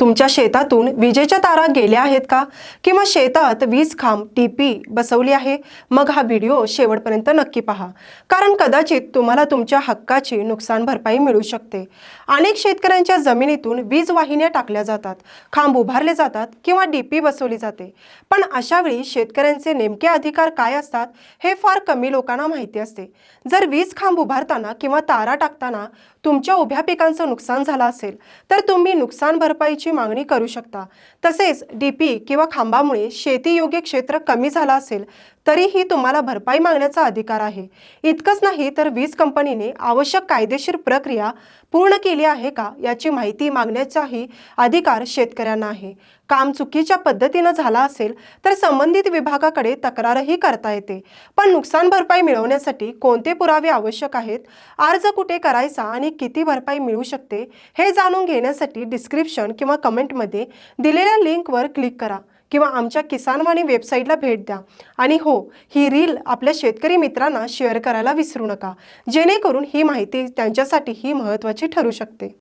तुमच्या शेतातून विजेच्या तारा गेल्या आहेत का? किंवा शेतात वीज खांब टीपी बसवली आहे? मग हा व्हिडिओ शेवटपर्यंत नक्की पहा, कारण कदाचित तुम्हाला तुमच्या हक्काची नुकसान भरपाई मिळू शकते. अनेक शेतकऱ्यांच्या जमिनीतून वीज वाहिन्या टाकल्या जातात, खांब उभारले जातात किंवा डीपी बसवली जाते. पण अशा वेळी शेतकऱ्यांचे नेमके अधिकार काय असतात हे फार कमी लोकांना माहिती असते. जर वीज खांब उभारताना किंवा तारा टाकताना तुमच्या उभ्या पिकांचं नुकसान झालं असेल तर तुम्ही नुकसान भरपाईची मागणी करू शकता. तसेच डीपी किंवा खांबामुळे शेती योग्य क्षेत्र कमी झालं असेल तरीही तुम्हाला भरपाई मागण्याचा अधिकार आहे. इतकंच नाही तर वीज कंपनीने आवश्यक कायदेशीर प्रक्रिया पूर्ण केली आहे का याची माहिती मागण्याचाही अधिकार शेतकऱ्यांना आहे. काम चुकीच्या पद्धतीने झाला असेल तर संबंधित विभागाकडे तक्रारही करता येते. पण नुकसान भरपाई मिळवण्यासाठी कोणते पुरावे आवश्यक आहेत, अर्ज कुठे करायचा आणि किती भरपाई मिळू शकते हे जाणून घेण्यासाठी डिस्क्रिप्शन किंवा कमेंटमध्ये दिलेल्या लिंकवर क्लिक करा किंवा आमच्या किसानवाणी वेबसाईटला भेट द्या. आणि हो, ही रील आपल्या शेतकरी मित्रांना शेअर करायला विसरू नका, जेणेकरून ही माहिती त्यांच्यासाठीही महत्त्वाची ठरू शकते.